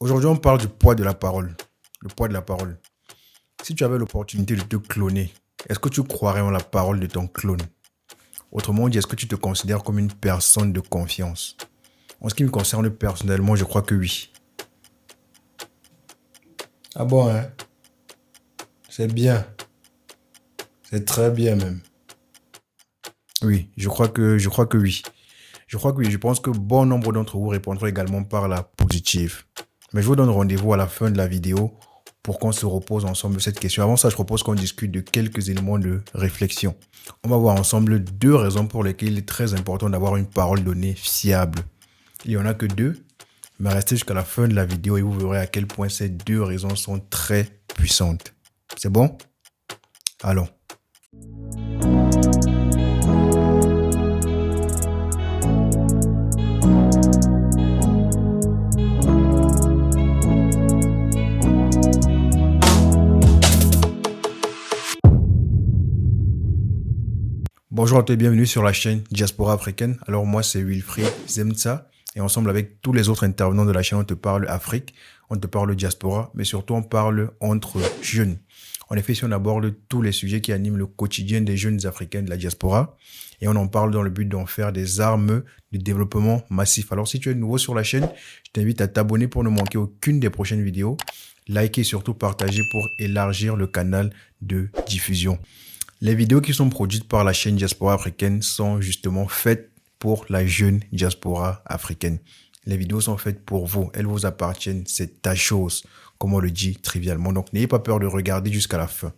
Aujourd'hui, on parle du poids de la parole. Le poids de la parole. Si tu avais l'opportunité de te cloner, est-ce que tu croirais en la parole de ton clone? Autrement dit, est-ce que tu te considères comme une personne de confiance? En ce qui me concerne personnellement, je crois que oui. Ah bon, hein? C'est bien. C'est très bien même. Oui, je crois que oui. Je crois que oui. Je pense que bon nombre d'entre vous répondront également par la positive. Mais je vous donne rendez-vous à la fin de la vidéo pour qu'on se repose ensemble de cette question. Avant ça, je propose qu'on discute de quelques éléments de réflexion. On va voir ensemble deux raisons pour lesquelles il est très important d'avoir une parole donnée fiable. Il n'y en a que deux, mais restez jusqu'à la fin de la vidéo et vous verrez à quel point ces deux raisons sont très puissantes. C'est bon? Allons. Bonjour à tous et bienvenue sur la chaîne Diaspora Africaine. Alors moi c'est Wilfried Zemtsa et ensemble avec tous les autres intervenants de la chaîne on te parle Afrique, on te parle diaspora, mais surtout on parle entre jeunes. En effet, si on aborde tous les sujets qui animent le quotidien des jeunes africains de la diaspora et on en parle dans le but d'en faire des armes de développement massif. Alors si tu es nouveau sur la chaîne, je t'invite à t'abonner pour ne manquer aucune des prochaines vidéos, liker et surtout partager pour élargir le canal de diffusion. Les vidéos qui sont produites par la chaîne Diaspora Africaine sont justement faites pour la jeune diaspora africaine. Les vidéos sont faites pour vous, elles vous appartiennent, c'est ta chose, comme on le dit trivialement. Donc n'ayez pas peur de regarder jusqu'à la fin.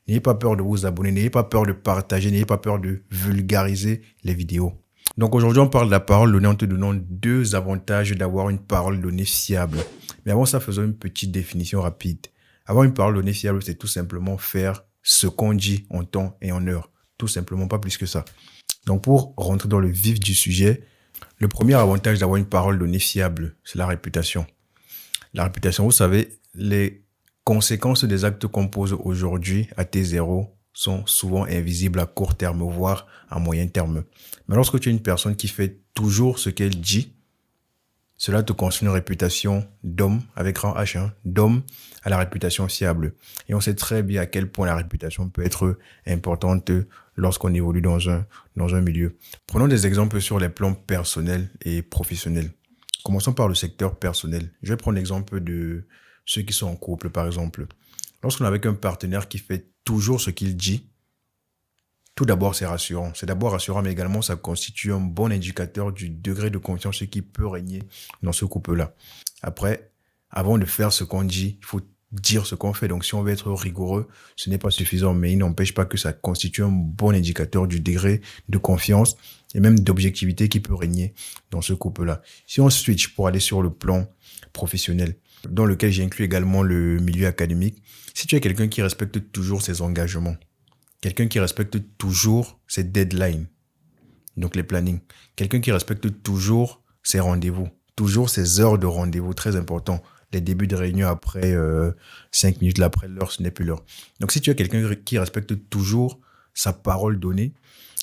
N'ayez pas peur de vous abonner, n'ayez pas peur de partager, n'ayez pas peur de vulgariser les vidéos. Donc aujourd'hui, on parle de la parole donnée en te donnant deux avantages d'avoir une parole donnée fiable. Mais avant ça, faisons une petite définition rapide. Avoir une parole donnée fiable, c'est tout simplement faire ce qu'on dit en temps et en heure. Tout simplement, pas plus que ça. Donc, pour rentrer dans le vif du sujet, le premier avantage d'avoir une parole donnée fiable, c'est la réputation. La réputation, vous savez, les conséquences des actes qu'on pose aujourd'hui à T0 sont souvent invisibles à court terme, voire à moyen terme. Mais lorsque tu es une personne qui fait toujours ce qu'elle dit, cela te construit une réputation d'homme, avec grand H, hein, d'homme à la réputation fiable. Et on sait très bien à quel point la réputation peut être importante lorsqu'on évolue dans un milieu. Prenons des exemples sur les plans personnels et professionnels. Commençons par le secteur personnel. Je vais prendre l'exemple de ceux qui sont en couple, par exemple. Lorsqu'on est avec un partenaire qui fait toujours ce qu'il dit, tout d'abord, c'est rassurant. C'est d'abord rassurant, mais également, ça constitue un bon indicateur du degré de confiance qui peut régner dans ce couple-là. Après, avant de faire ce qu'on dit, il faut dire ce qu'on fait. Donc, si on veut être rigoureux, ce n'est pas suffisant, mais il n'empêche pas que ça constitue un bon indicateur du degré de confiance et même d'objectivité qui peut régner dans ce couple-là. Si on switch pour aller sur le plan professionnel, dans lequel j'inclus également le milieu académique, si tu es quelqu'un qui respecte toujours ses engagements, quelqu'un qui respecte toujours ses deadlines, donc les plannings. Quelqu'un qui respecte toujours ses rendez-vous, toujours ses heures de rendez-vous, très important. Les débuts de réunion après 5 minutes, là, après l'heure, ce n'est plus l'heure. Donc si tu es quelqu'un qui respecte toujours sa parole donnée,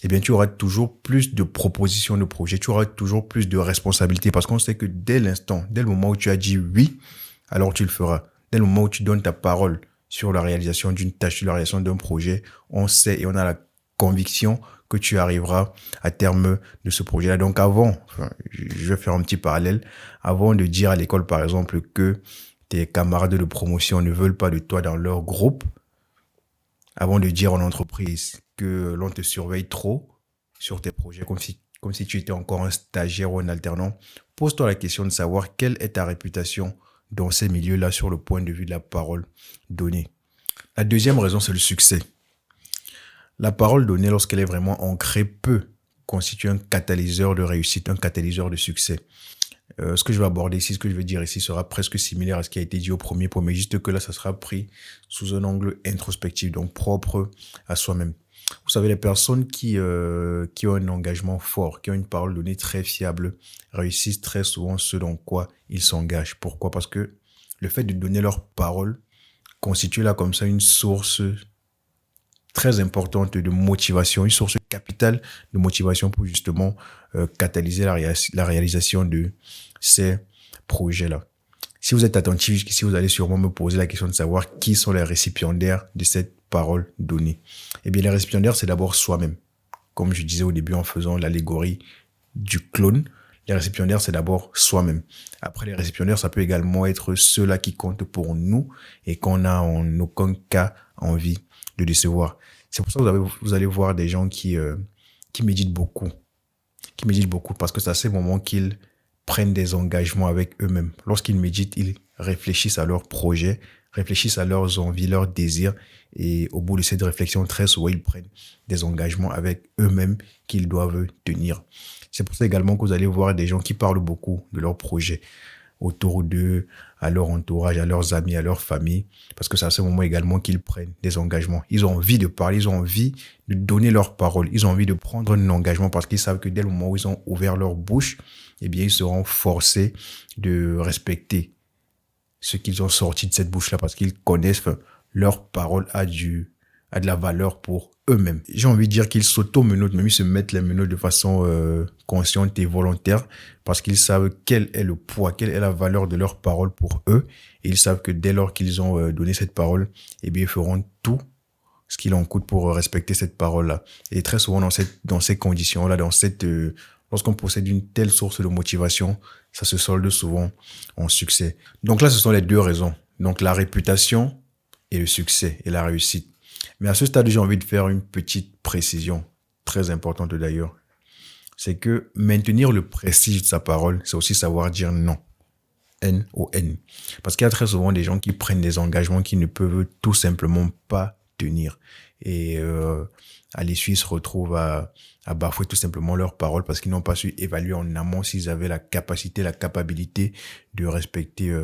eh bien tu auras toujours plus de propositions de projets, tu auras toujours plus de responsabilités parce qu'on sait que dès l'instant, dès le moment où tu as dit oui, alors tu le feras. Dès le moment où tu donnes ta parole sur la réalisation d'une tâche, sur la réalisation d'un projet, on sait et on a la conviction que tu arriveras à terme de ce projet-là. Donc je vais faire un petit parallèle, avant de dire à l'école par exemple que tes camarades de promotion ne veulent pas de toi dans leur groupe, avant de dire en entreprise que l'on te surveille trop sur tes projets, comme si tu étais encore un stagiaire ou un alternant, pose-toi la question de savoir quelle est ta réputation dans ces milieux-là sur le point de vue de la parole donnée. La deuxième raison, c'est le succès. La parole donnée, lorsqu'elle est vraiment ancrée, peut constituer un catalyseur de réussite, un catalyseur de succès. Ce que je vais aborder ici, ce que je vais dire ici sera presque similaire à ce qui a été dit au premier point, mais juste que là, ça sera pris sous un angle introspectif, donc propre à soi-même. Vous savez, les personnes qui ont un engagement fort, qui ont une parole donnée très fiable, réussissent très souvent ce dans quoi ils s'engagent. Pourquoi? Parce que le fait de donner leur parole constitue là comme ça une source très importante de motivation, une source capitale de motivation pour justement catalyser la réalisation de ces projets-là. Si vous êtes attentif jusqu'ici, vous allez sûrement me poser la question de savoir qui sont les récipiendaires de cette parole donnée. Eh bien, les récipiendaires, c'est d'abord soi-même. Comme je disais au début en faisant l'allégorie du clone, les récipiendaires, c'est d'abord soi-même. Après, les récipiendaires, ça peut également être ceux-là qui comptent pour nous et qu'on n'a en aucun cas envie de décevoir. C'est pour ça que vous allez voir des gens qui méditent beaucoup. Qui méditent beaucoup parce que c'est à ces moments qu'ils prennent des engagements avec eux-mêmes. Lorsqu'ils méditent, ils réfléchissent à leurs projets, réfléchissent à leurs envies, leurs désirs. Et au bout de cette réflexion, très souvent, ils prennent des engagements avec eux-mêmes qu'ils doivent tenir. C'est pour ça également que vous allez voir des gens qui parlent beaucoup de leurs projets autour d'eux, à leur entourage, à leurs amis, à leur famille, parce que c'est à ce moment également qu'ils prennent des engagements. Ils ont envie de parler, ils ont envie de donner leur parole, ils ont envie de prendre un engagement parce qu'ils savent que dès le moment où ils ont ouvert leur bouche, eh bien, ils seront forcés de respecter ce qu'ils ont sorti de cette bouche-là parce qu'ils connaissent leur parole a de la valeur pour eux-mêmes. J'ai envie de dire qu'ils s'auto-menottent, même ils se mettent les menottes de façon consciente et volontaire parce qu'ils savent quel est le poids, quelle est la valeur de leur parole pour eux. Et ils savent que dès lors qu'ils ont donné cette parole, eh bien, ils feront tout ce qu'il en coûte pour respecter cette parole-là. Et très souvent, dans ces conditions-là, lorsqu'on possède une telle source de motivation, ça se solde souvent en succès. Donc là, ce sont les deux raisons. Donc la réputation et le succès et la réussite. Mais à ce stade, j'ai envie de faire une petite précision, très importante d'ailleurs. C'est que maintenir le prestige de sa parole, c'est aussi savoir dire non. N-O-N. Parce qu'il y a très souvent des gens qui prennent des engagements qui ne peuvent tout simplement pas tenir. Et à l'issue, ils se retrouvent à bafouer tout simplement leurs paroles parce qu'ils n'ont pas su évaluer en amont s'ils avaient la capacité de respecter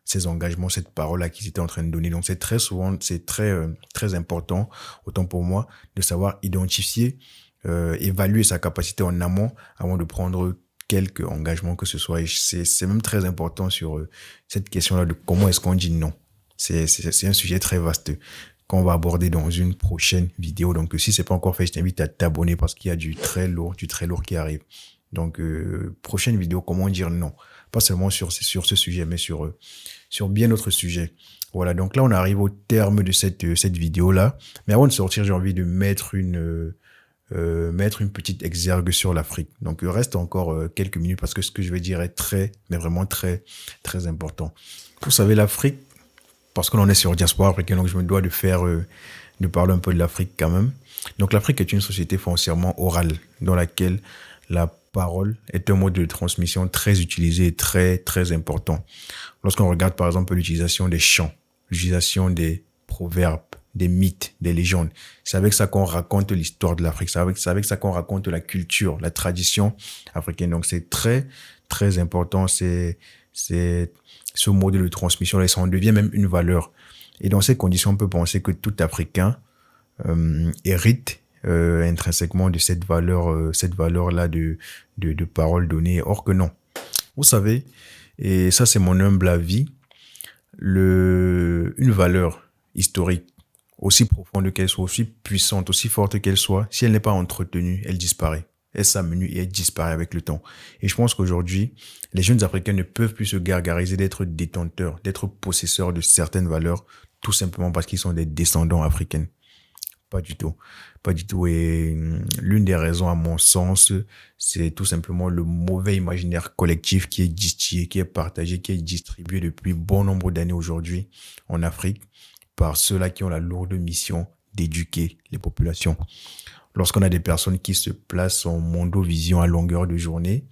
ces engagements, cette parole-là qu'ils étaient en train de donner. Donc, c'est très important, autant pour moi, de savoir identifier, évaluer sa capacité en amont avant de prendre quelque engagement que ce soit. Et c'est même très important sur cette question-là de comment est-ce qu'on dit non. C'est un sujet très vaste qu'on va aborder dans une prochaine vidéo. Donc, si c'est pas encore fait, je t'invite à t'abonner parce qu'il y a du très lourd qui arrive. Donc, prochaine vidéo, comment dire non. Pas seulement sur ce sujet, mais sur bien d'autres sujets. Voilà, donc là, on arrive au terme de cette vidéo-là. Mais avant de sortir, j'ai envie de mettre une petite exergue sur l'Afrique. Donc, il reste encore quelques minutes parce que ce que je vais dire est mais vraiment très, très important. Vous savez, l'Afrique, parce que l'on est sur Diaspora africaine, donc je me dois de parler un peu de l'Afrique quand même. Donc, l'Afrique est une société foncièrement orale dans laquelle la parole est un mode de transmission très utilisé et très, très important. Lorsqu'on regarde, par exemple, l'utilisation des chants, l'utilisation des proverbes, des mythes, des légendes, c'est avec ça qu'on raconte l'histoire de l'Afrique. C'est avec ça qu'on raconte la culture, la tradition africaine. Donc, c'est très, très important. C'est ce mode de transmission, et ça en devient même une valeur. Et dans ces conditions, on peut penser que tout Africain hérite intrinsèquement de cette valeur-là de parole donnée. Or que non. Vous savez, et ça c'est mon humble avis, une valeur historique, aussi profonde qu'elle soit, aussi puissante, aussi forte qu'elle soit, si elle n'est pas entretenue, elle disparaît. Elle s'amenuise et elle disparaît avec le temps. Et je pense qu'aujourd'hui, les jeunes Africains ne peuvent plus se gargariser d'être détenteurs, d'être possesseurs de certaines valeurs, tout simplement parce qu'ils sont des descendants africains. Pas du tout. Pas du tout. Et l'une des raisons, à mon sens, c'est tout simplement le mauvais imaginaire collectif qui est distillé, qui est partagé, qui est distribué depuis bon nombre d'années aujourd'hui en Afrique par ceux-là qui ont la lourde mission d'éduquer les populations. Lorsqu'on a des personnes qui se placent en mondovision à longueur de journée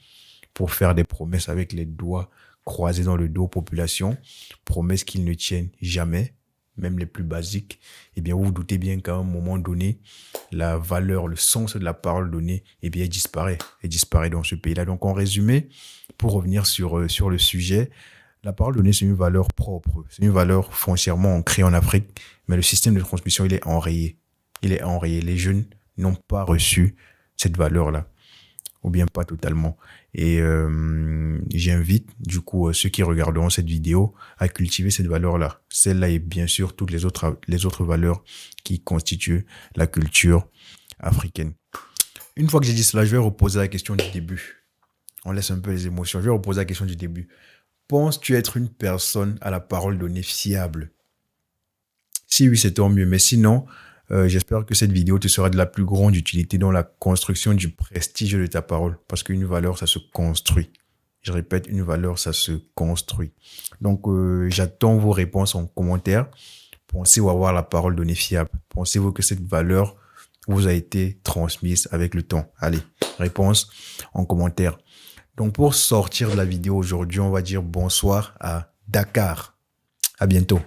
pour faire des promesses avec les doigts croisés dans le dos aux populations, promesses qu'ils ne tiennent jamais, même les plus basiques, eh bien, vous vous doutez bien qu'à un moment donné, la valeur, le sens de la parole donnée, eh bien, elle disparaît dans ce pays-là. Donc, en résumé, pour revenir sur le sujet, la parole donnée, c'est une valeur propre, c'est une valeur foncièrement ancrée en Afrique, mais le système de transmission, il est enrayé. Les jeunes n'ont pas reçu cette valeur-là, ou bien pas totalement. Et j'invite du coup ceux qui regarderont cette vidéo à cultiver cette valeur-là. Celle-là et bien sûr toutes les autres valeurs qui constituent la culture africaine. Une fois que j'ai dit cela, je vais reposer la question du début. On laisse un peu les émotions. Je vais reposer la question du début. penses-tu être une personne à la parole donnée fiable? Si oui, c'est tant mieux. Mais sinon, j'espère que cette vidéo te sera de la plus grande utilité dans la construction du prestige de ta parole. Parce qu'une valeur, ça se construit. Je répète, une valeur, ça se construit. Donc, j'attends vos réponses en commentaire. Pensez-vous avoir la parole donnée fiable? Pensez-vous que cette valeur vous a été transmise avec le temps? Allez, réponse en commentaire. Donc, pour sortir de la vidéo aujourd'hui, on va dire bonsoir à Dakar. À bientôt.